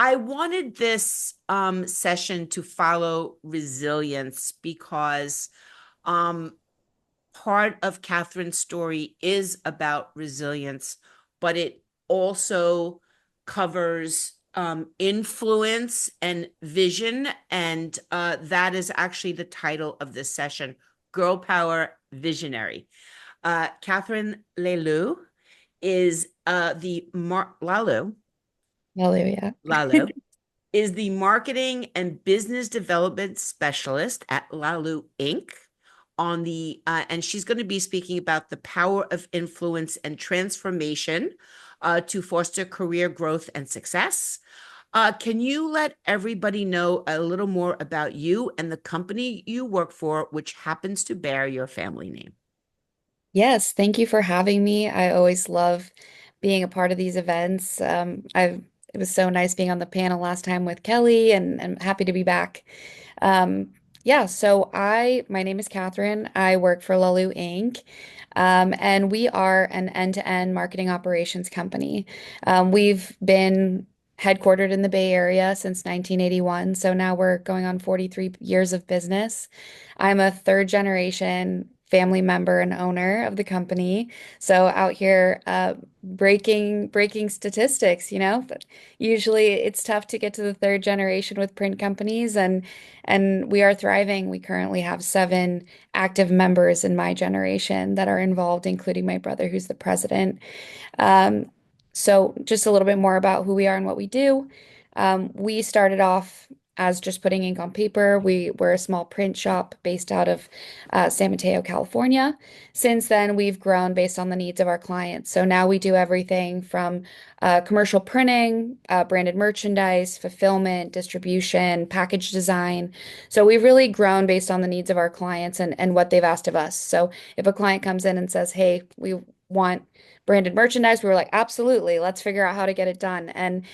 I wanted this session to follow resilience because um, part of Catherine's story is about resilience, but it also covers influence and vision. And that is actually the title of this session, Girl Power Visionary. Catherine Lahlouh is Hallelujah. Lahlouh is the marketing and business development specialist at Lahlouh Inc. And she's going to be speaking about the power of influence and transformation to foster career growth and success. Can you let everybody know a little more about you and the company you work for, which happens to bear your family name? Yes, thank you for having me. I always love being a part of these events. It was so nice being on the panel last time with Kelly, and I'm happy to be back. Um, yeah, my name is Catherine. I work for Lahlouh Inc. And we are an end-to-end marketing operations company. We've been headquartered in the Bay Area since 1981, so now we're going on 43 years of business. I'm a third generation family member and owner of the company. So out here, breaking statistics, but usually it's tough to get to the third generation with print companies, and we are thriving. We currently have 7 active members in my generation that are involved, including my brother, who's the president. Um, so just a little bit more about who we are and what we do. We started off as just putting ink on paper. We were a small print shop based out of San Mateo, California. Since then, we've grown based on the needs of our clients. So now we do everything from commercial printing, branded merchandise, fulfillment, distribution, package design. So we've really grown based on the needs of our clients and what they've asked of us. So if a client comes in and says, "Hey, we want branded merchandise," we were like, absolutely, let's figure out how to get it done. And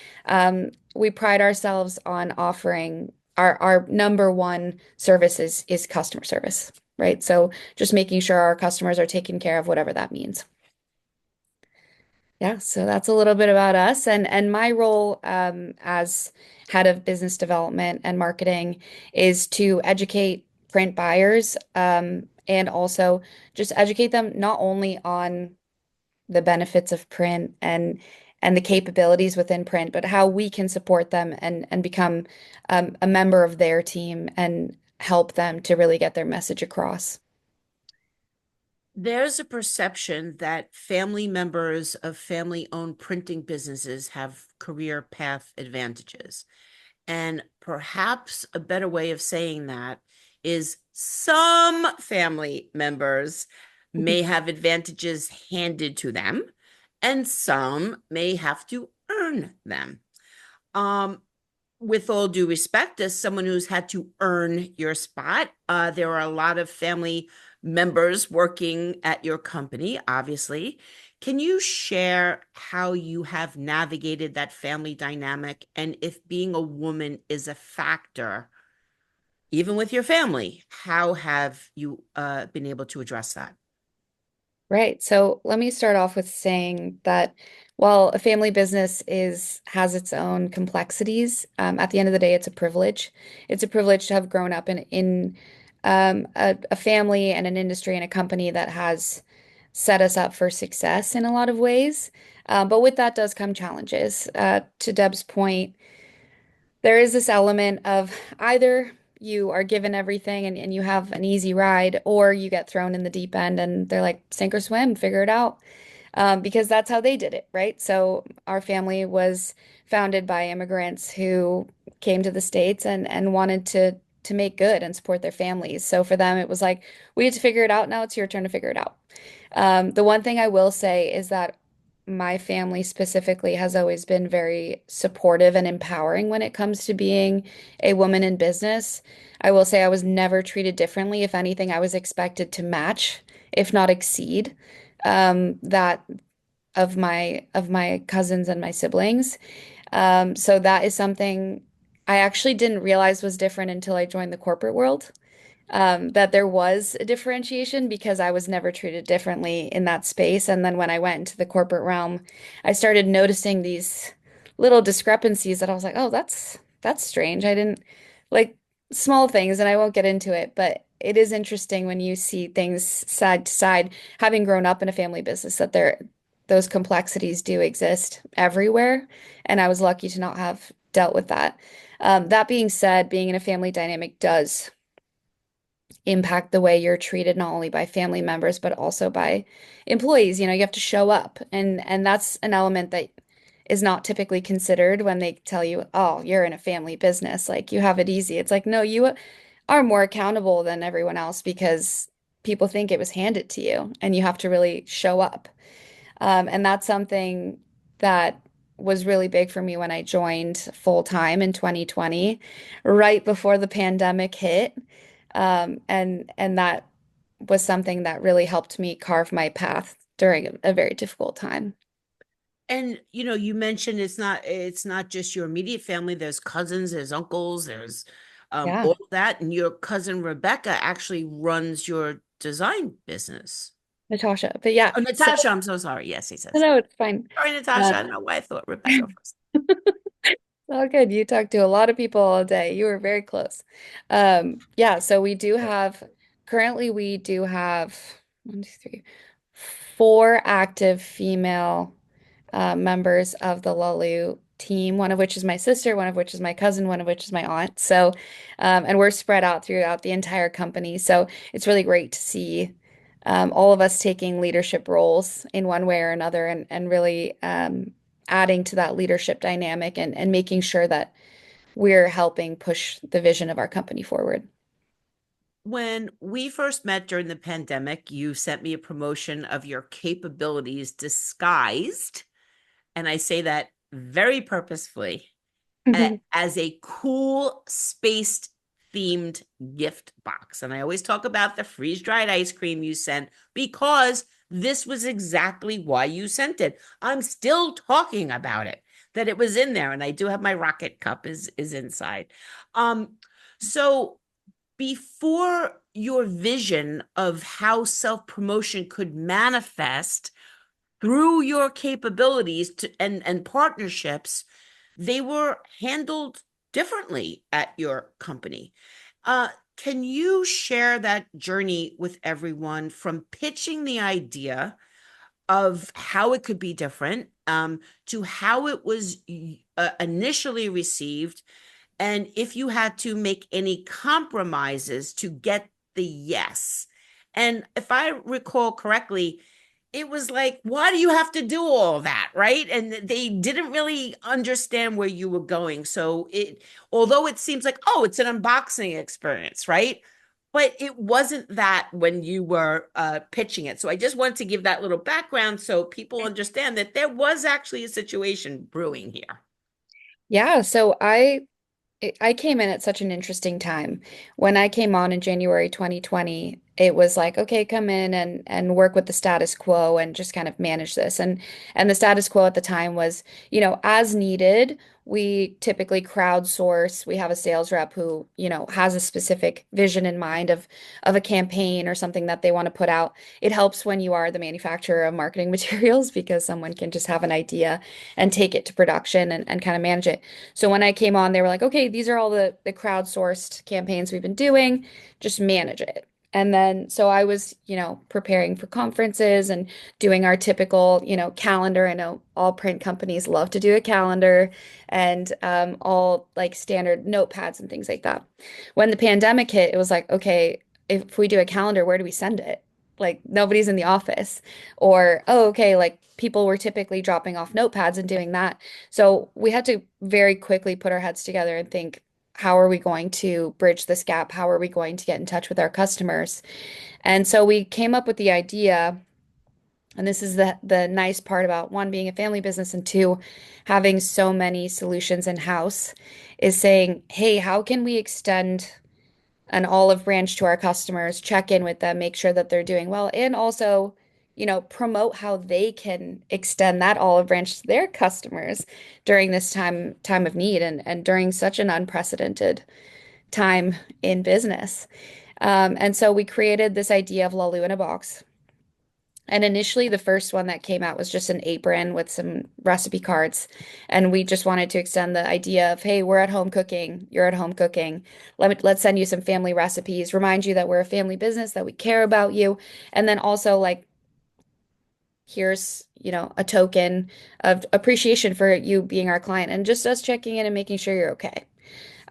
we pride ourselves on offering our number one service is customer service, right? So just making sure our customers are taken care of, whatever that means. Yeah, so that's a little bit about us, and my role as head of business development and marketing is to educate print buyers, and also just educate them not only on the benefits of print and the capabilities within print, but how we can support them and become a member of their team and help them to really get their message across. There's a perception that family members of family-owned printing businesses have career path advantages. And perhaps a better way of saying that is some family members may have advantages handed to them, and some may have to earn them. Um, with all due respect, as someone who's had to earn your spot, there are a lot of family members working at your company, obviously. Can you share how you have navigated that family dynamic and if being a woman is a factor, even with your family? How have you been able to address that? Right. So let me start off with saying that while a family business has its own complexities, at the end of the day, it's a privilege. It's a privilege to have grown up in a family and an industry and a company that has set us up for success in a lot of ways. But with that does come challenges. To Deb's point, there is this element of either you are given everything and you have an easy ride, or you get thrown in the deep end and they're like, sink or swim, figure it out. Because that's how they did it, right? So our family was founded by immigrants who came to the States and wanted to make good and support their families. So for them, it was like, we had to figure it out. Now it's your turn to figure it out. The one thing I will say is that my family specifically has always been very supportive and empowering when it comes to being a woman in business. I will say I was never treated differently. If anything, I was expected to match, if not exceed, that of my cousins and my siblings. So that is something I actually didn't realize was different until I joined the corporate world, that there was a differentiation because I was never treated differently in that space. And then when I went into the corporate realm, I started noticing these little discrepancies that I was like, oh, that's strange. I didn't like small things, and I won't get into it, but it is interesting when you see things side to side, having grown up in a family business, that those complexities do exist everywhere. And I was lucky to not have dealt with that. That being said, being in a family dynamic does impact the way you're treated, not only by family members, but also by employees. You have to show up, and that's an element that is not typically considered when they tell you, oh, you're in a family business, like you have it easy. It's like, no, you are more accountable than everyone else because people think it was handed to you, and you have to really show up. And that's something that was really big for me when I joined full time in 2020, right before the pandemic hit. And that was something that really helped me carve my path during a very difficult time. And you mentioned it's not just your immediate family. There's cousins, there's uncles, there's Yeah, all of that. And your cousin Rebecca actually runs your design business. Natasha. But yeah, Oh, so Natasha, I'm so sorry. Yes, he says. no, it's fine. Sorry, Uh, Natasha. I don't know why I thought Rebecca first. all good. You talk to a lot of people all day. You were very close. Yeah, so currently we do have one, two, three, four active female members of the Lahlouh team, one of which is my sister, one of which is my cousin, one of which is my aunt. So, and we're spread out throughout the entire company. So it's really great to see all of us taking leadership roles in one way or another, and really adding to that leadership dynamic, and making sure that we're helping push the vision of our company forward. When we first met during the pandemic, you sent me a promotion of your capabilities disguised, and I say that very purposefully, as a cool spaced themed gift box. And I always talk about the freeze dried ice cream you sent because this was exactly why you sent it. I'm still talking about it, that it was in there, and I do have my rocket cup is inside. So before your vision of how self-promotion could manifest through your capabilities and partnerships, they were handled differently at your company. Can you share that journey with everyone from pitching the idea of how it could be different, to how it was initially received, and if you had to make any compromises to get the yes? And if I recall correctly, it was like, why do you have to do all that? Right. And they didn't really understand where you were going. So although it seems like, oh, it's an unboxing experience, right? But it wasn't that when you were pitching it. So I just wanted to give that little background so people understand that there was actually a situation brewing here. Yeah, so I came in at such an interesting time. When I came on in January 2020, it was like, okay, come in and work with the status quo and just kind of manage this. And the status quo at the time was, as needed, we typically crowdsource. We have a sales rep who, has a specific vision in mind of a campaign or something that they want to put out. It helps when you are the manufacturer of marketing materials because someone can just have an idea and take it to production and kind of manage it. So when I came on, they were like, okay, these are all the crowdsourced campaigns we've been doing, just manage it. And then, so I was, preparing for conferences and doing our typical, calendar. I know all print companies love to do a calendar, and all like standard notepads and things like that. When the pandemic hit, it was like, okay, if we do a calendar, where do we send it? Like nobody's in the office. Or, oh, okay, like people were typically dropping off notepads and doing that. So we had to very quickly put our heads together and think, how are we going to bridge this gap? How are we going to get in touch with our customers? And so we came up with the idea, and this is the nice part about one, being a family business, and two, having so many solutions in-house, is saying, hey, how can we extend an olive branch to our customers, check in with them, make sure that they're doing well, and also, promote how they can extend that olive branch to their customers during this time of need, and during such an unprecedented time in business. And so we created this idea of Lahlouh in a box. And initially, the first one that came out was just an apron with some recipe cards. And we just wanted to extend the idea of, hey, we're at home cooking, you're at home cooking. Let's send you some family recipes, remind you that we're a family business, that we care about you. And then also like, here's, a token of appreciation for you being our client and just us checking in and making sure you're okay.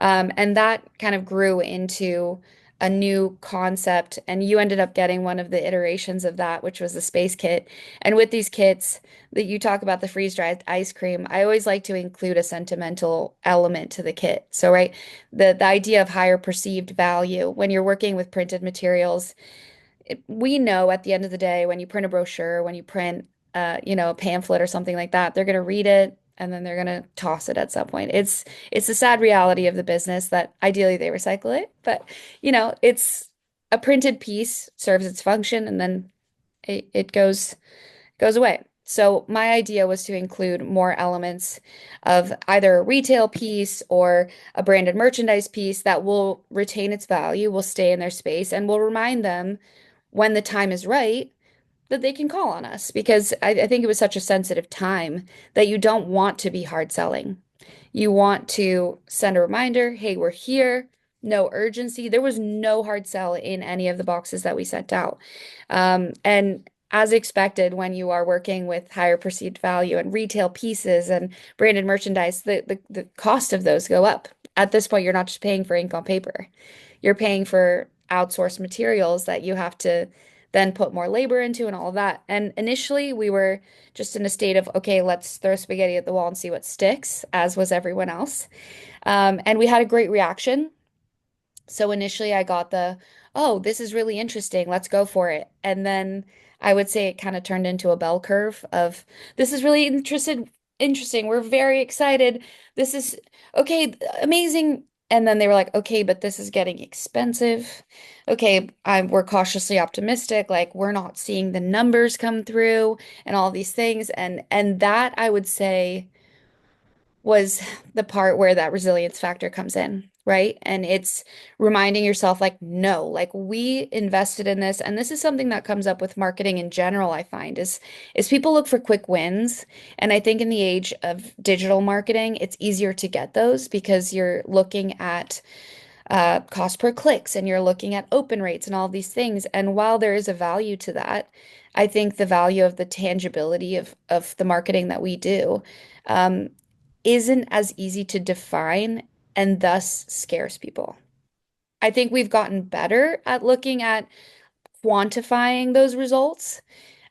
And that kind of grew into a new concept. And you ended up getting one of the iterations of that, which was the space kit. And with these kits that you talk about, the freeze-dried ice cream, I always like to include a sentimental element to the kit. So, right, the idea of higher perceived value when you're working with printed materials, we know at the end of the day, when you print a brochure, when you print, a pamphlet or something like that, they're going to read it and then they're going to toss it at some point. It's the sad reality of the business that ideally they recycle it, but it's a printed piece serves its function and then it goes away. So my idea was to include more elements of either a retail piece or a branded merchandise piece that will retain its value, will stay in their space, and will remind them when the time is right that they can call on us because I think it was such a sensitive time that you don't want to be hard selling. You want to send a reminder, hey, we're here, no urgency. There was no hard sell in any of the boxes that we sent out. And as expected, when you are working with higher perceived value and retail pieces and branded merchandise, the cost of those go up. At this point, you're not just paying for ink on paper. You're paying for outsourced materials that you have to then put more labor into and all of that. And initially, we were just in a state of, okay, let's throw spaghetti at the wall and see what sticks, as was everyone else. And we had a great reaction. So initially I got oh, this is really interesting. Let's go for it. And then I would say it kind of turned into a bell curve of this is really interesting. We're very excited. This is okay, amazing. And then they were like, okay, but this is getting expensive. Okay, we're cautiously optimistic. Like we're not seeing the numbers come through and all these things. And that I would say was the part where that resilience factor comes in, right? And it's reminding yourself, like, no, like we invested in this. And this is something that comes up with marketing in general, I find, is people look for quick wins. And I think in the age of digital marketing, it's easier to get those because you're looking at cost per clicks and you're looking at open rates and all these things. And while there is a value to that, I think the value of the tangibility of the marketing that we do um, isn't as easy to define and thus scares people. I think we've gotten better at looking at quantifying those results.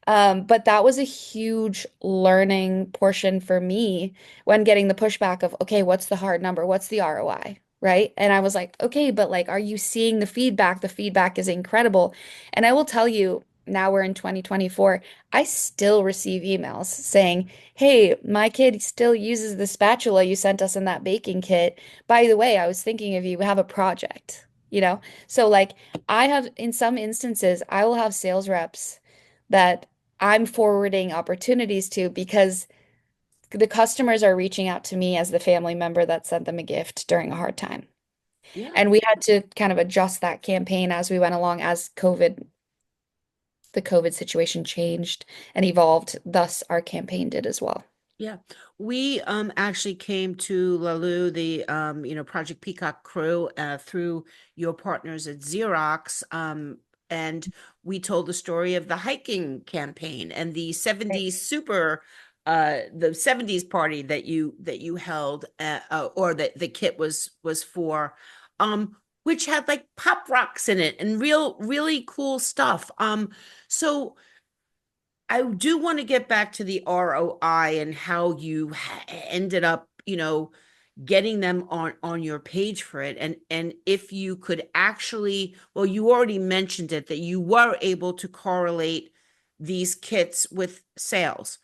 But that was a huge learning portion for me when getting the pushback of, okay, what's the hard number? What's the ROI? Right. And I was like, okay, but like, are you seeing the feedback? The feedback is incredible. And I will tell you, now we're in 2024, I still receive emails saying, hey, my kid still uses the spatula you sent us in that baking kit. By the way, I was thinking of you, we have a project, you know? So like I have, in some instances, I will have sales reps that I'm forwarding opportunities to because the customers are reaching out to me as the family member that sent them a gift during a hard time. Yeah. And we had to kind of adjust that campaign as we went along as the COVID situation changed and evolved. Thus, our campaign did as well. Yeah, we actually came to Lahlouh, the Project Peacock crew through your partners at Xerox, and we told the story of the hiking campaign and the Right. 70s the 70s party that you held or that the kit was for, which had like pop rocks in it and really cool stuff. So I do want to get back to the ROI and how you ended up, getting them on your page for it. And if you could actually, well, you already mentioned it that you were able to correlate these kits with sales.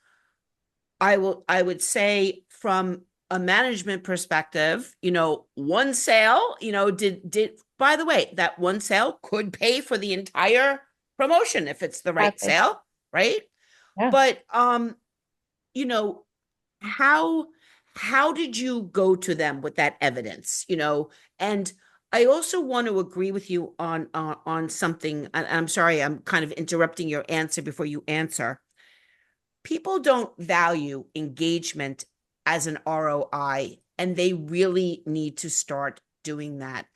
I would say from a management perspective, one sale, did by the way, that one sale could pay for the entire promotion if it's the right Exactly. sale, right? Yeah. But you know, how how did you go to them with that evidence? And I also want to agree with you on something. And I'm sorry, I'm kind of interrupting your answer before you answer. People don't value engagement as an ROI, and they really need to start doing that.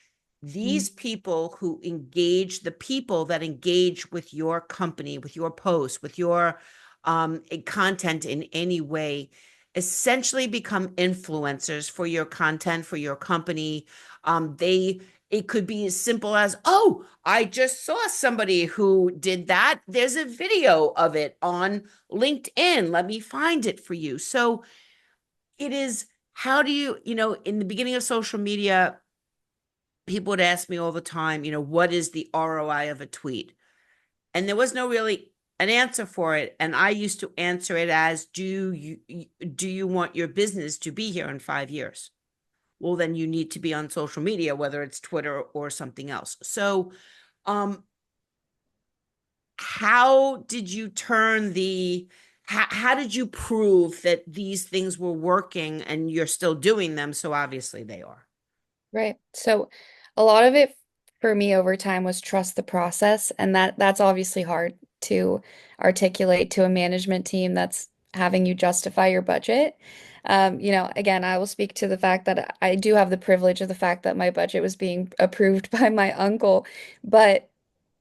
Mm. These people who engage, the people that engage with your company, with your post, with your content in any way, essentially become influencers for your content, for your company. They it could be as simple as, oh, I just saw somebody who did that. There's a video of it on LinkedIn. Let me find it for you. So it is, how do you, in the beginning of social media, people would ask me all the time, what is the ROI of a tweet? And there was no really an answer for it. And I used to answer it as, do you want your business to be here in 5 years? Well, then you need to be on social media, whether it's Twitter or something else. So, um, how did you turn how did you prove that these things were working and you're still doing them? So obviously they are. Right. So a lot of it for me over time was trust the process, and that's obviously hard to articulate to a management team that's having you justify your budget. Again, I will speak to the fact that I do have the privilege of the fact that my budget was being approved by my uncle, but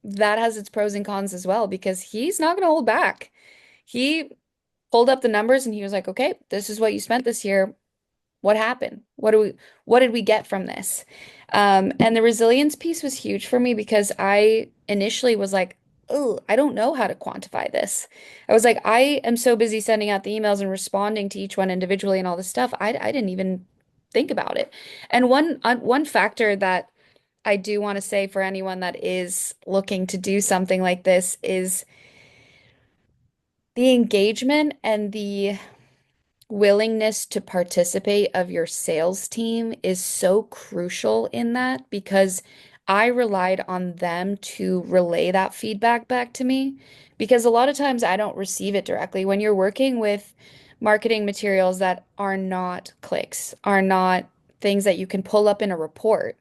that has its pros and cons as well because he's not going to hold back. He pulled up the numbers and he was like, "Okay, this is what you spent this year. What happened? What did we get from this?" And the resilience piece was huge for me because I initially was like, oh, I don't know how to quantify this. I was like, I am so busy sending out the emails and responding to each one individually and all this stuff. I didn't even think about it. And one factor that I do want to say for anyone that is looking to do something like this is the engagement and the willingness to participate of your sales team is so crucial in that because I relied on them to relay that feedback back to me because a lot of times I don't receive it directly. When you're working with marketing materials that are not clicks, are not things that you can pull up in a report,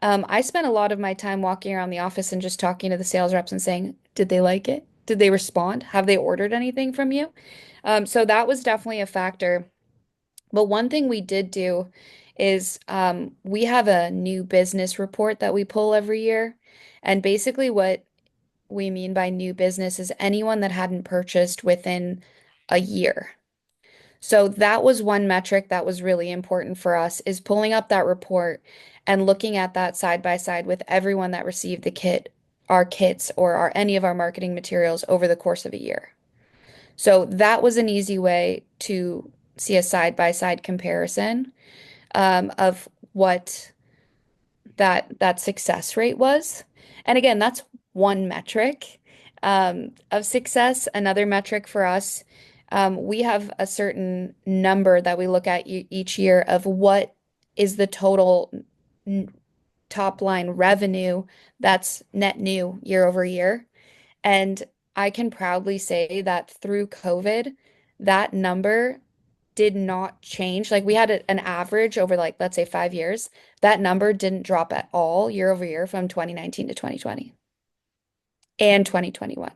I spent a lot of my time walking around the office and just talking to the sales reps and saying, did they like it? Did they respond? Have they ordered anything from you? So that was definitely a factor. But one thing we did do is we have a new business report that we pull every year. And basically, what we mean by new business is anyone that hadn't purchased within a year. So that was one metric that was really important for us is pulling up that report and looking at that side by side with everyone that received the kit, our kits or any of our marketing materials over the course of a year. So that was an easy way to see a side by side comparison of what that success rate was. And again, that's one metric of success. Another metric for us, we have a certain number that we look at each year of what is the total top line revenue that's net new year over year. And I can proudly say that through COVID, that number did not change. Like we had an average over like, let's say 5 years. That number didn't drop at all year over year from 2019 to 2020 and 2021.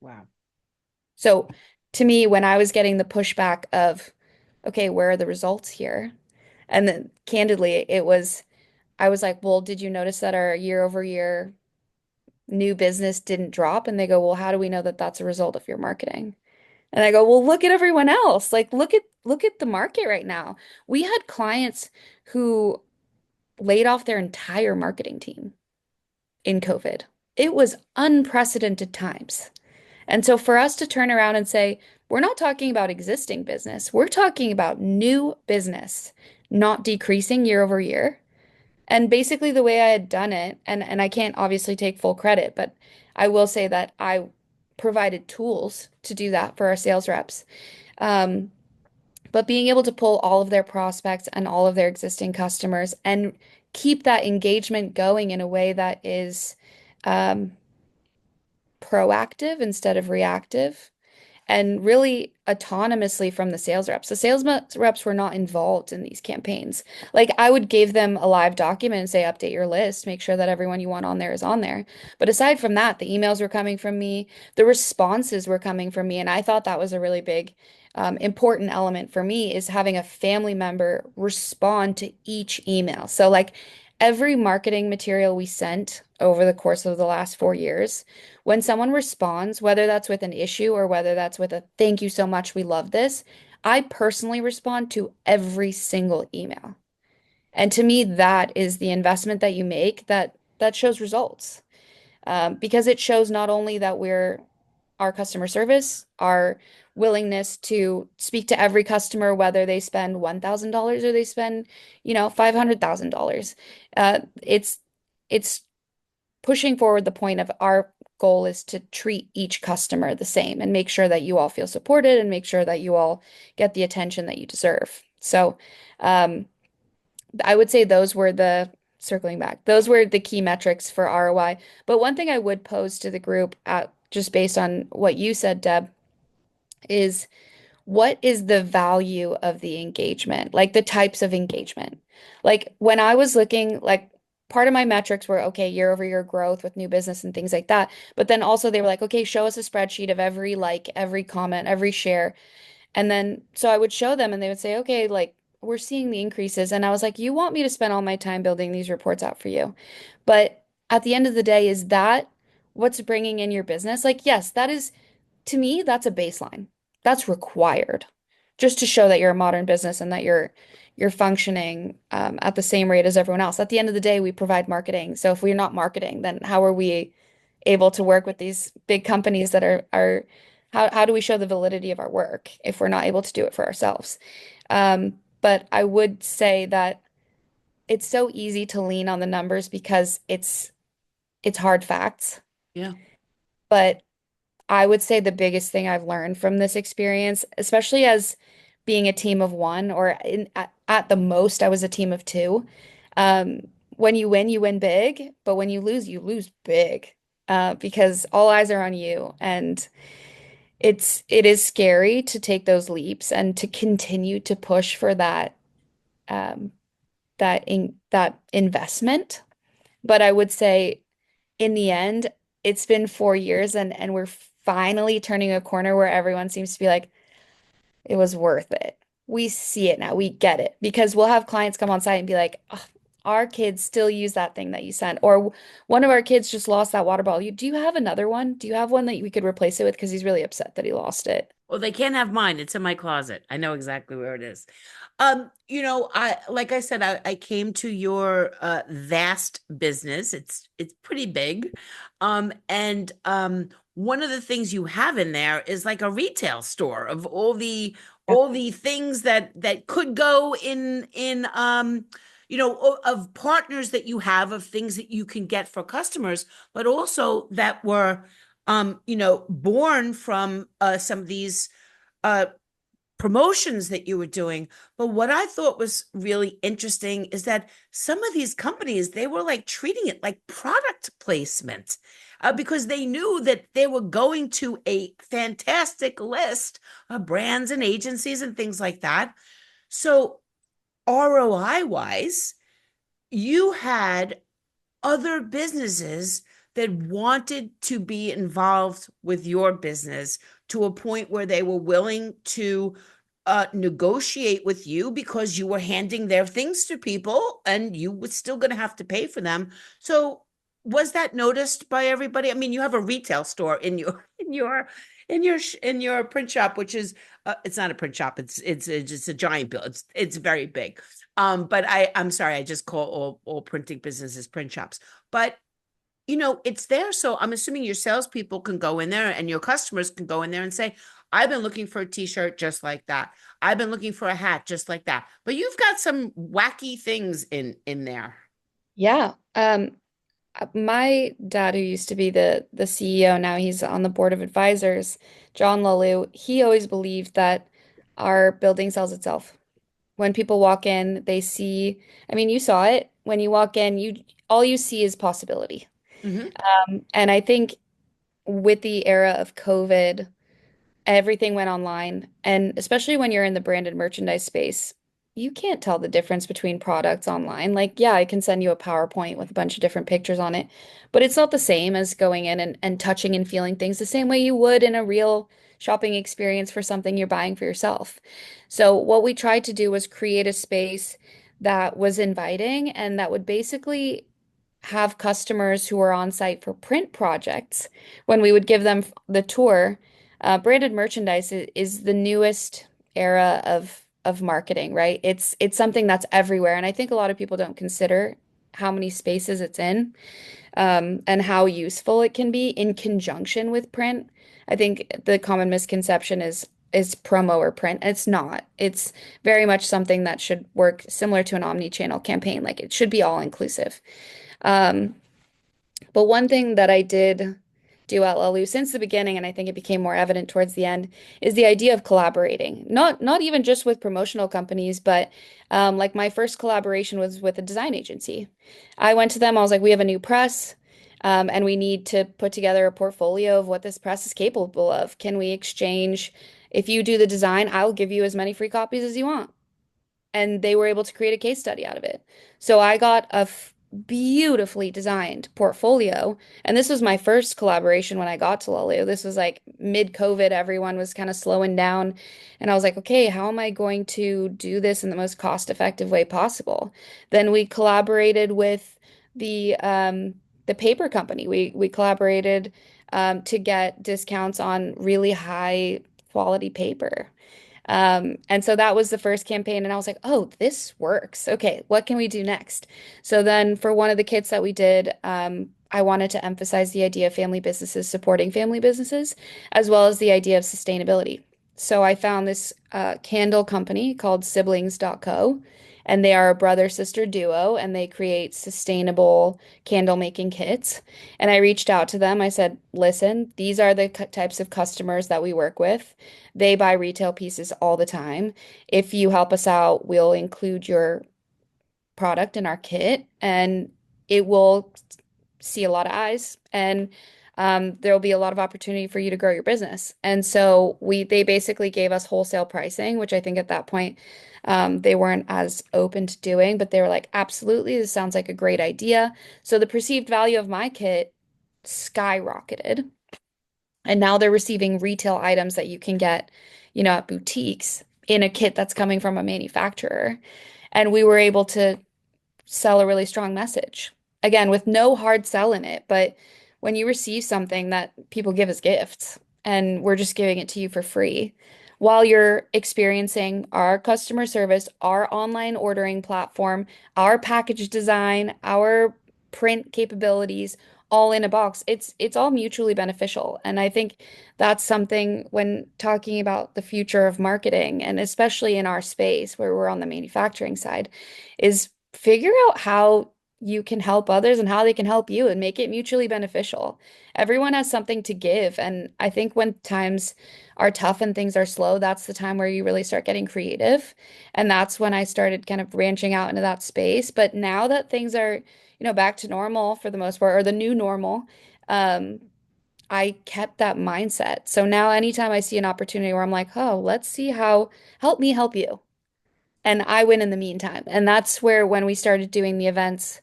Wow. So to me, when I was getting the pushback of, okay, where are the results here? And then candidly, I was like, well, did you notice that our year over year new business didn't drop? And they go, well, how do we know that that's a result of your marketing? And I go, well, look at everyone else. Like, look at the market right now. We had clients who laid off their entire marketing team in COVID. It was unprecedented times. And so for us to turn around and say, we're not talking about existing business, we're talking about new business, not decreasing year over year. And basically the way I had done it, and I can't obviously take full credit, but I will say that I provided tools to do that for our sales reps. Um, but being able to pull all of their prospects and all of their existing customers and keep that engagement going in a way that is um, proactive instead of reactive. and really autonomously from the sales reps. The reps were not involved in these campaigns. Like I would give them a live document and say, update your list, make sure that everyone you want on there is on there. But aside from that, the emails were coming from me, the responses were coming from me. And I thought that was a really big, important element for me is having a family member respond to each email. So like every marketing material we sent over the course of the last 4 years, when someone responds, whether that's with an issue or whether that's with a thank you so much, we love this, I personally respond to every single email. And to me, that is the investment that you make that shows results. Because it shows not only that we're our customer service, our willingness to speak to every customer, whether they spend $1,000 or they spend, $500,000. It's pushing forward the point of our goal is to treat each customer the same and make sure that you all feel supported and make sure that you all get the attention that you deserve. So, um, I would say circling back, those were the key metrics for ROI. But one thing I would pose to the group just based on what you said, Deb, is what is the value of the engagement? Like the types of engagement. Like when I was looking, like part of my metrics were okay, year over year growth with new business and things like that. But then also they were like, okay, show us a spreadsheet of every like, every comment, every share. And then so I would show them and they would say, okay, like we're seeing the increases. And I was like, you want me to spend all my time building these reports out for you. But at the end of the day, is that what's bringing in your business? Like, yes, that is to me, that's a baseline. That's required just to show that you're a modern business and that you're functioning at the same rate as everyone else. At the end of the day, we provide marketing. So if we're not marketing, then how are we able to work with these big companies that are how do we show the validity of our work if we're not able to do it for ourselves? But I would say that it's so easy to lean on the numbers because it's hard facts. Yeah. But I would say the biggest thing I've learned from this experience, especially as being a team of one, or at the most, I was a team of two. When you win big, but when you lose big, because all eyes are on you, and it is scary to take those leaps and to continue to push for um, that investment. But I would say in the end, it's been 4 years and we're finally turning a corner where everyone seems to be like, it was worth it. We see it now. We get it. Because we'll have clients come on site and be like, "Ugh, our kids still use that thing that you sent. Or one of our kids just lost that water bottle. Do you have another one? Do you have one that we could replace it with? Because he's really upset that he lost it." Well, they can't have mine. It's in my closet. I know exactly where it is. I like I said, I came to your vast business. It's pretty big. And one of the things you have in there is like a retail store of all the things that could go in of partners that you have, of things that you can get for customers, but also that were born from some of these uh promotions that you were doing. But what I thought was really interesting is that some of these companies, they were like treating it like product placement, because they knew that they were going to a fantastic list of brands and agencies and things like that. So ROI wise, you had other businesses that wanted to be involved with your business to a point where they were willing to negotiate with you because you were handing their things to people and you were still going to have to pay for them. So was that noticed by everybody? I mean, you have a retail store in your in your print shop, which is it's not a print shop. It's just a giant bill. It's very big. But I'm sorry, I just call all printing businesses print shops. But it's there. So I'm assuming your salespeople can go in there and your customers can go in there and say, I've been looking for a t-shirt just like that. I've been looking for a hat just like that. But you've got some wacky things in there. Yeah. My dad, who used to be the CEO, now he's on the board of advisors, John Lahlouh, he always believed that our building sells itself. When people walk in, they see, I mean, you saw it. When you walk in, you all you see is possibility. Hmm. And I think with the era of COVID Everything went online. And especially when you're in the branded merchandise space, you can't tell the difference between products online. Like, yeah, I can send you a PowerPoint with a bunch of different pictures on it, but it's not the same as going in and touching and feeling things the same way you would in a real shopping experience for something you're buying for yourself. So, what we tried to do was create a space that was inviting and that would basically have customers who are on site for print projects when we would give them the tour. Branded merchandise is the newest era of marketing, right? It's something that's everywhere, and I think a lot of people don't consider how many spaces it's in, and how useful it can be in conjunction with print. I think the common misconception is promo or print. It's not. It's very much something that should work similar to an omni-channel campaign. Like it should be all inclusive. Um, but one thing that I did do at Lahlouh since the beginning, and I think it became more evident towards the end, is the idea of collaborating. Not even just with promotional companies, but like my first collaboration was with a design agency. I went to them, I was like, we have a new press, and we need to put together a portfolio of what this press is capable of. Can we exchange? If you do the design, I'll give you as many free copies as you want, and they were able to create a case study out of it. So I got a beautifully designed portfolio, and this was my first collaboration when I got to Lahlouh. This was like mid-COVID, everyone was kind of slowing down, and I was like, okay, how am I going to do this in the most cost-effective way possible? Then we collaborated with the paper company. We collaborated to get discounts on really high quality paper. And so that was the first campaign, and I was like, oh, this works. Okay, what can we do next? So then for one of the kits that we did, I wanted to emphasize the idea of family businesses supporting family businesses, as well as the idea of sustainability. So I found this candle company called Siblings.co, and they are a brother-sister duo, and they create sustainable candle making kits. And I reached out to them. I said, listen, these are the types of customers that we work with. They buy retail pieces all the time. If you help us out, we'll include your product in our kit and it will see a lot of eyes, and there'll be a lot of opportunity for you to grow your business. And so they basically gave us wholesale pricing, which I think at that point they weren't as open to doing, but they were like, absolutely, this sounds like a great idea. So the perceived value of my kit skyrocketed. And now they're receiving retail items that you can get, at boutiques in a kit that's coming from a manufacturer. And we were able to sell a really strong message. Again, with no hard sell in it, but when you receive something that people give as gifts and we're just giving it to you for free while you're experiencing our customer service, our online ordering platform, our package design, our print capabilities all in a box, it's all mutually beneficial. And I think that's something when talking about the future of marketing, and especially in our space where we're on the manufacturing side, is figure out how you can help others and how they can help you and make it mutually beneficial. Everyone has something to give. And I think when times are tough and things are slow, that's the time where you really start getting creative. And that's when I started kind of branching out into that space. But now that things are, back to normal for the most part, or the new normal, um, I kept that mindset. So now anytime I see an opportunity where I'm like, oh, let's see how help me help you, and I win in the meantime. And that's where when we started doing the events,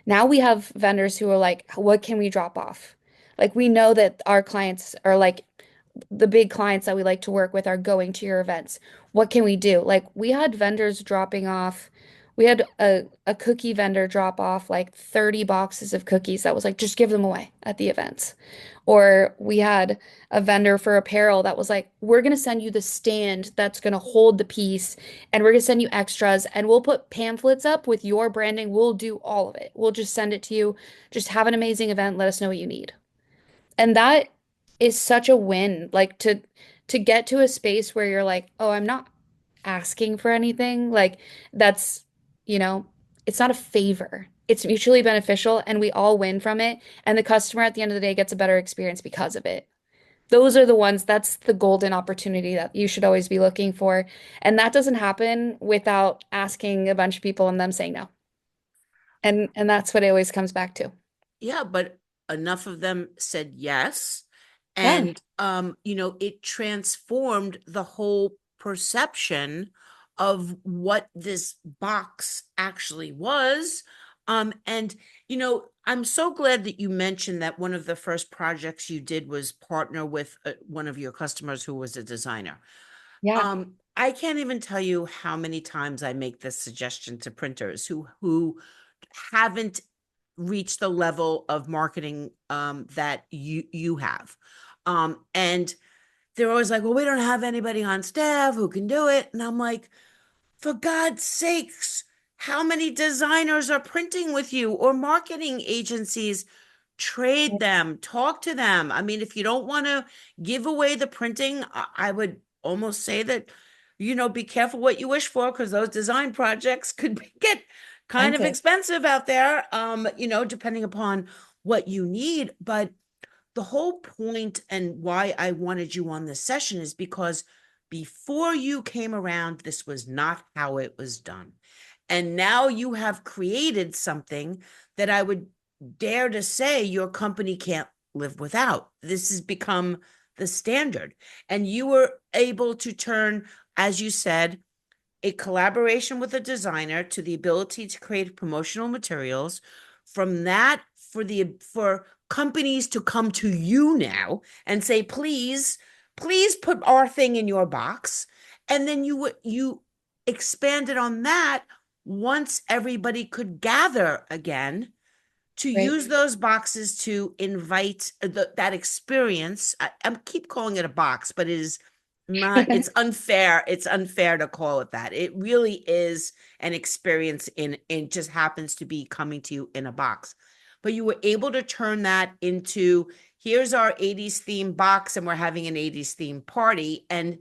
now we have vendors who are like, what can we drop off? Like we know that our clients are like the big clients that we like to work with are going to your events. What can we do? Like we had vendors dropping off. We had a cookie vendor drop off like 30 boxes of cookies that was like, just give them away at the events. Or we had a vendor for apparel that was like, we're going to send you the stand that's going to hold the piece, and we're going to send you extras, and we'll put pamphlets up with your branding. We'll do all of it. We'll just send it to you. Just have an amazing event. Let us know what you need. And that is such a win, like to get to a space where you're like, oh, I'm not asking for anything. Like that's, you know, it's not a favor. It's mutually beneficial and we all win from it. And the customer at the end of the day gets a better experience because of it. Those are the ones, that's the golden opportunity that you should always be looking for. And that doesn't happen without asking a bunch of people and them saying no. And that's what it always comes back to. Yeah, but enough of them said yes. Yeah. And it transformed the whole perception of what this box actually was. And I'm so glad that you mentioned that one of the first projects you did was partner with one of your customers who was a designer. Yeah. I can't even tell you how many times I make this suggestion to printers who haven't reached the level of marketing that you have. And they're always like, well, we don't have anybody on staff who can do it. And I'm like, for God's sakes, how many designers are printing with you or marketing agencies? Trade them, talk to them. I mean, if you don't want to give away the printing, I would almost say that, be careful what you wish for because those design projects could get kind of Expensive. expensive out there, depending upon what you need. But the whole point and why I wanted you on this session is because before you came around, this was not how it was done. And now you have created something that I would dare to say your company can't live without. This has become the standard. And you were able to turn, as you said, a collaboration with a designer to the ability to create promotional materials. From that, for companies to come to you now and say, please put our thing in your box. And then you expanded on that once everybody could gather again to Right. use those boxes to invite that experience. I keep calling it a box, but it is not, it's unfair. It's unfair to call it that. It really is an experience in just happens to be coming to you in a box. But you were able to turn that into here's our 80s theme box and we're having an 80s theme party and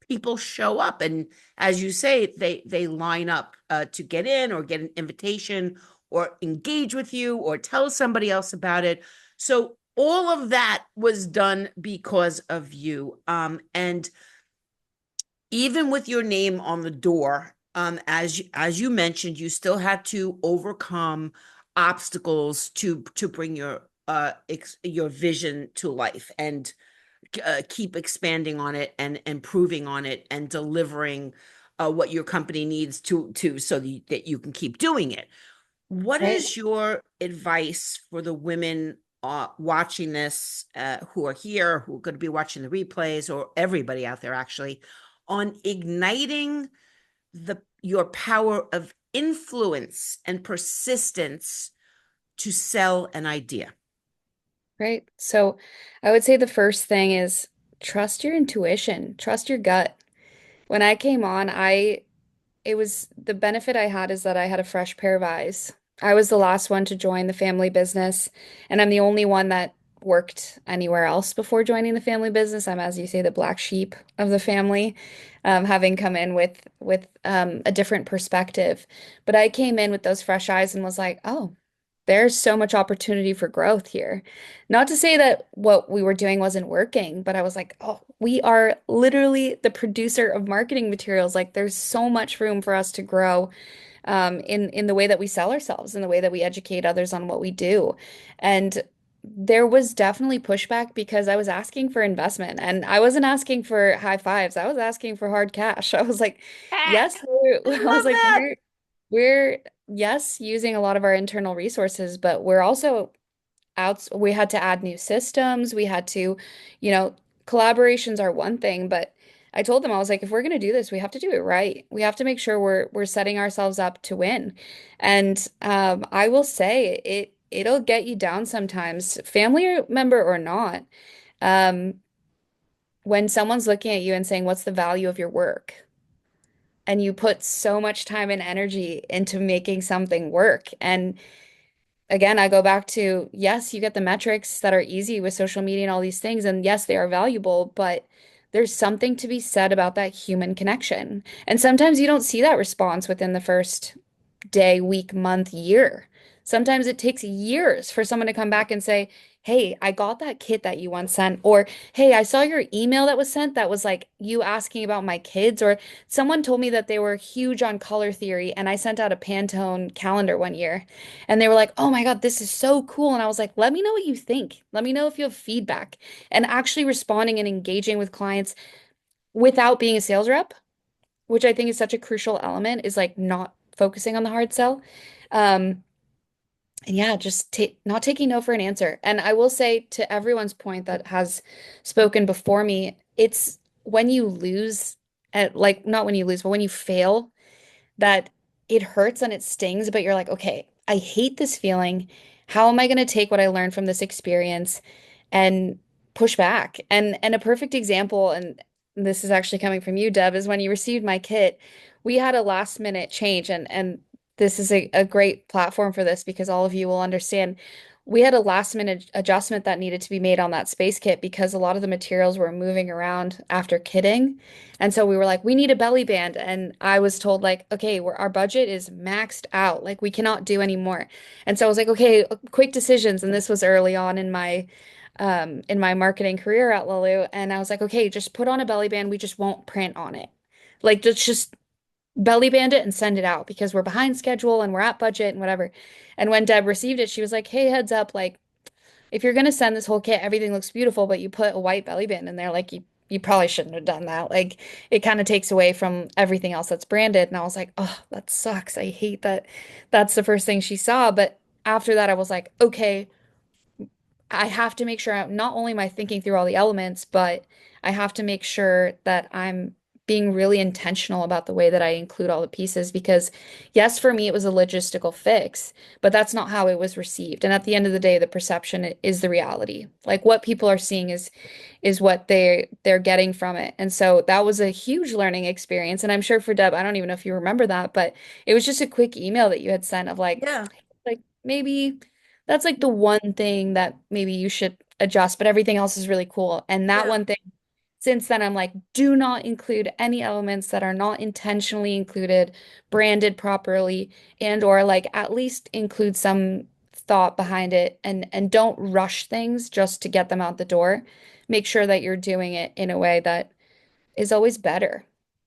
people show up and as you say they line up to get in or get an invitation or engage with you or tell somebody else about it. So all of that was done because of you. And even with your name on the door, as you mentioned, you still had to overcome obstacles to bring your vision to life and keep expanding on it and improving on it and delivering what your company needs to so that you can keep doing it. What Right. is your advice for the women watching this, who are here, who are going to be watching the replays, or everybody out there actually, on igniting your power of influence and persistence to sell an idea? Right. So I would say the first thing is trust your intuition, trust your gut. When I came on, it was the benefit I had is that I had a fresh pair of eyes. I was the last one to join the family business, and I'm the only one that worked anywhere else before joining the family business. I'm, as you say, the black sheep of the family, having come in with a different perspective. But I came in with those fresh eyes and was like, oh, there's so much opportunity for growth here. Not to say that what we were doing wasn't working, but I was like, oh, we are literally the producer of marketing materials. Like, there's so much room for us to grow in the way that we sell ourselves, in the way that we educate others on what we do. And there was definitely pushback because I was asking for investment and I wasn't asking for high fives. I was asking for hard cash. I was like, yes, I I was love like, that. we're yes, using a lot of our internal resources, but we're also we had to add new systems. We had to, you know, collaborations are one thing, but I told them I was like, if we're going to do this, we have to do it right. We have to make sure we're setting ourselves up to win. And I will say it'll get you down sometimes, family member or not. Um, when someone's looking at you and saying, "What's the value of your work?" and you put so much time and energy into making something work, and again, I go back to yes, you get the metrics that are easy with social media and all these things, and yes, they are valuable, but there's something to be said about that human connection. And sometimes you don't see that response within the first day, week, month, year. Sometimes it takes years for someone to come back and say, hey, I got that kit that you once sent, or hey, I saw your email that was sent that was like you asking about my kids, or someone told me that they were huge on color theory, and I sent out a Pantone calendar one year, and they were like, oh my God, this is so cool. And I was like, let me know what you think. Let me know if you have feedback. And actually responding and engaging with clients without being a sales rep, which I think is such a crucial element, is like not focusing on the hard sell. Um, and yeah, just ta not taking no for an answer. And I will say to everyone's point that has spoken before me, it's when you lose at like not when you lose, but when you fail that it hurts and it stings, but you're like, okay, I hate this feeling. How am I going to take what I learned from this experience and push back? And a perfect example, and this is actually coming from you, Deb, is when you received my kit, we had a last minute change, and this is a great platform for this because all of you will understand. We had a last minute adjustment that needed to be made on that space kit because a lot of the materials were moving around after kitting. And so we were like, we need a belly band. And I was told, like, okay, our budget is maxed out. Like, we cannot do any more. And so I was like, okay, quick decisions. And this was early on in my marketing career at Lahlouh. And I was like, okay, just put on a belly band. We just won't print on it. Like, just belly band it and send it out because we're behind schedule and we're at budget and whatever. And when Deb received it, she was like, hey, heads up, like, if you're gonna send this whole kit, everything looks beautiful, but you put a white belly band in there, like you probably shouldn't have done that. Like it kind of takes away from everything else that's branded. And I was like, oh, that sucks. I hate that that's the first thing she saw. But after that, I was like, okay, I have to make sure not only am I thinking through all the elements, but I have to make sure that I'm being really intentional about the way that I include all the pieces because yes, for me it was a logistical fix, but that's not how it was received. And at the end of the day, the perception is the reality. Like what people are seeing is what they're getting from it. And so that was a huge learning experience. And I'm sure for Deb, I don't even know if you remember that, but it was just a quick email that you had sent of Yeah. like maybe that's like the one thing that maybe you should adjust, but everything else is really cool. And that Yeah. one thing, since then, I'm like, do not include any elements that are not intentionally included, branded properly, and or like at least include some thought behind it and don't rush things just to get them out the door. Make sure that you're doing it in a way that is always better.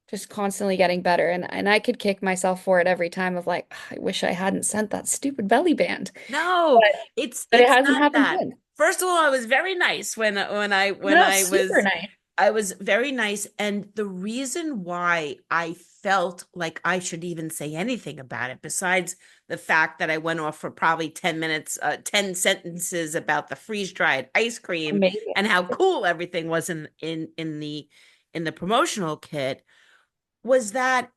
Just constantly getting better. And I could kick myself for it every time of like, "Ah, I wish I hadn't sent that stupid belly band." No, But it's it it's hasn't not happened that. since. First of all, I was very nice when No, I super was nice. I was very nice, and the reason why I felt like I should even say anything about it, besides the fact that I went off for probably 10 minutes, 10 sentences about the freeze-dried ice cream Amazing. and how cool everything was in the promotional kit, was that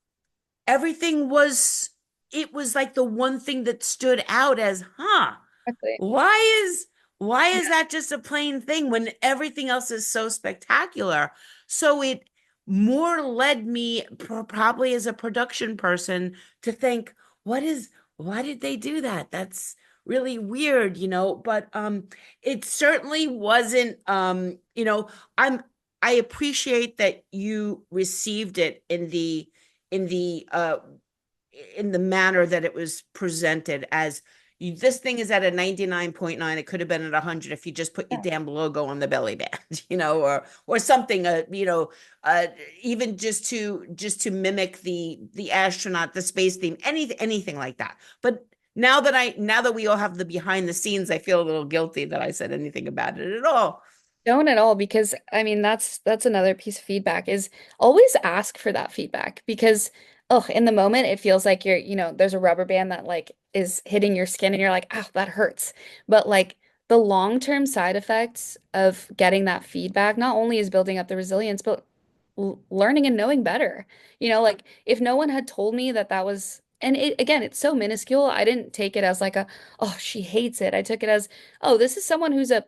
everything was it was like the one thing that stood out as, huh, Exactly. why is why Yeah. is that just a plain thing when everything else is so spectacular? So it more led me probably as a production person to think, what is why did they do that? That's really weird, but it certainly wasn't I appreciate that you received it in the uh in the manner that it was presented as this thing is at a 99.9. It could have been at 100 if you just put your Yeah. damn logo on the belly band, or something, uh even just to mimic the astronaut, the space theme, anything like that. But now that we all have the behind the scenes, I feel a little guilty that I said anything about it at all. Don't at all because I mean that's another piece of feedback is always ask for that feedback because oh in the moment it feels like there's a rubber band that like is hitting your skin and you're like oh that hurts but like the long-term side effects of getting that feedback not only is building up the resilience but learning and knowing better like if no one had told me that that was and it again it's so minuscule I didn't take it as like a oh she hates it I took it as oh this is someone who's a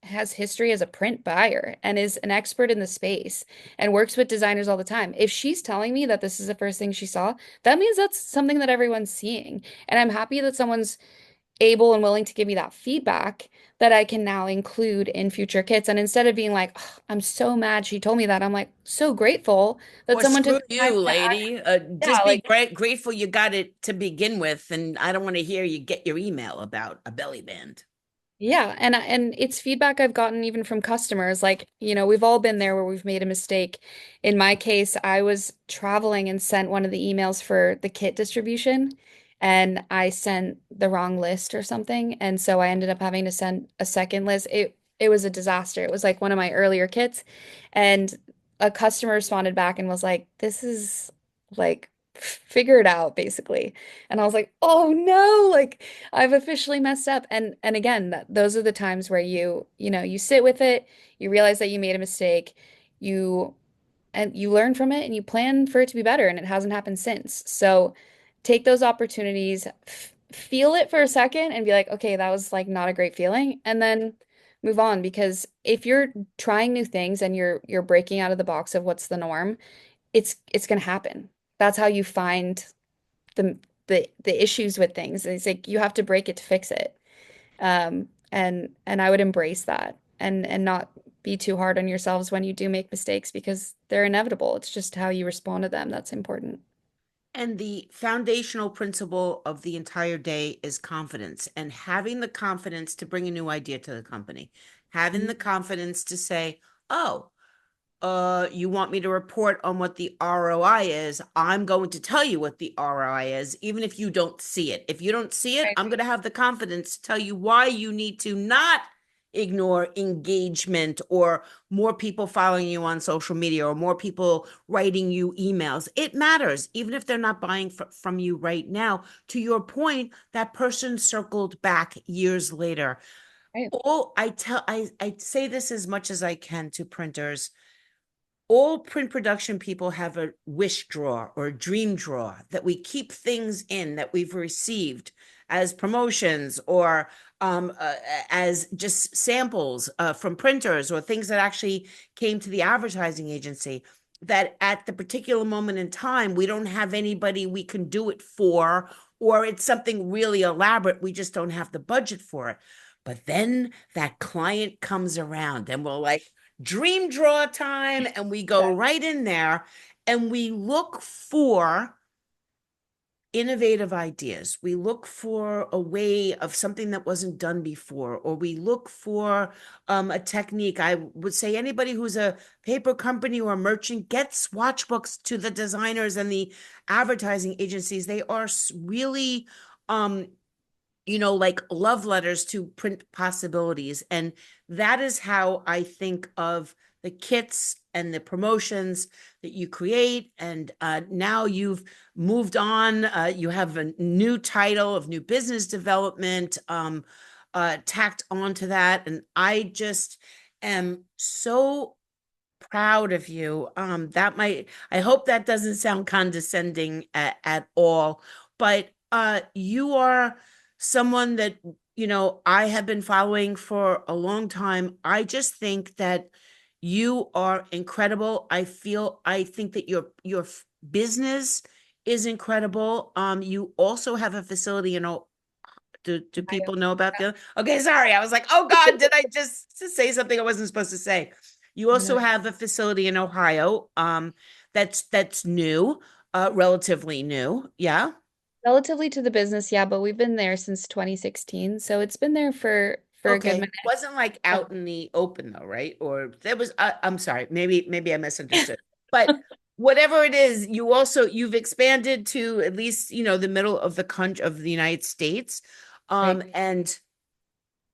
has history as a print buyer and is an expert in the space and works with designers all the time. If she's telling me that this is the first thing she saw, that means that's something that everyone's seeing. And I'm happy that someone's able and willing to give me that feedback that I can now include in future kits. And instead of being like, "Ugh, I'm so mad she told me that, I'm like so grateful that Or someone took screw the time you, to act. lady. Yeah, Just be like grateful you got it to begin with, and I don't want to hear you get your email about a belly band. Yeah, and it's feedback I've gotten even from customers. Like, we've all been there where we've made a mistake. In my case, I was traveling and sent one of the emails for the kit distribution, and I sent the wrong list or something, and so I ended up having to send a second list. It was a disaster. It was like one of my earlier kits, and a customer responded back and was like, "This is like figure it out," basically. And I was like, "Oh no, like I've officially messed up." And again, those are the times where you sit with it, you realize that you made a mistake, you you learn from it and you plan for it to be better, and it hasn't happened since. So take those opportunities, feel it for a second and be like, "Okay, that was like not a great feeling," and then move on because if you're trying new things and you're breaking out of the box of what's the norm, it's going to happen. That's how you find the the issues with things. It's like you have to break it to fix it. And I would embrace that and not be too hard on yourselves when you do make mistakes because they're inevitable. It's just how you respond to them that's important. And the foundational principle of the entire day is confidence, and having the confidence to bring a new idea to the company, having Mhm. the confidence to say, oh, you want me to report on what the ROI is? I'm going to tell you what the ROI is, even if you don't see it. If you don't see it, Right. I'm going to have the confidence to tell you why you need to not ignore engagement or more people following you on social media or more people writing you emails. It matters, even if they're not buying from you right now. To your point, that person circled back years later. Right. I say this as much as I can to printers. All print production people have a wish drawer or a dream drawer that we keep things in that we've received as promotions or as just samples from printers or things that actually came to the advertising agency. That at the particular moment in time, we don't have anybody we can do it for, or it's something really elaborate. We just don't have the budget for it. But then that client comes around and we're like, dream draw time, and we go Exactly. right in there and we look for innovative ideas. We look for a way of something that wasn't done before, or we look for a technique. I would say anybody who's a paper company or a merchant, get swatch books to the designers and the advertising agencies. They are really like love letters to print possibilities. And that is how I think of the kits and the promotions that you create. And now you've moved on. You have a new title of new business development tacked onto that. And I just am so proud of you. I hope that doesn't sound condescending at all, but you are someone that, I have been following for a long time. I just think that you are incredible. I think that your business is incredible. You also have a facility in do Ohio. people know about the okay, sorry. I was like, oh God, did I just say something I wasn't supposed to say? You Oh, no. also have a facility in Ohio, that's new, relatively new. Yeah. Relatively to the business, yeah, but we've been there since 2016, so it's been there for a good Okay. minute. Wasn't like out in the open though, right? Or there was I'm sorry, maybe I misunderstood. But whatever it is, you've expanded to at least, the middle of the country of the United States. Right. And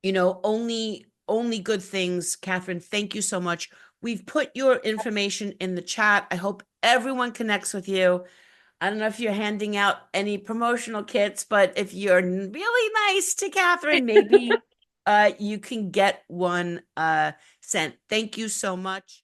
only good things. Catherine, thank you so much. We've put your information in the chat. I hope everyone connects with you. I don't know if you're handing out any promotional kits, but if you're really nice to Catherine, maybe you can get one sent. Thank you so much.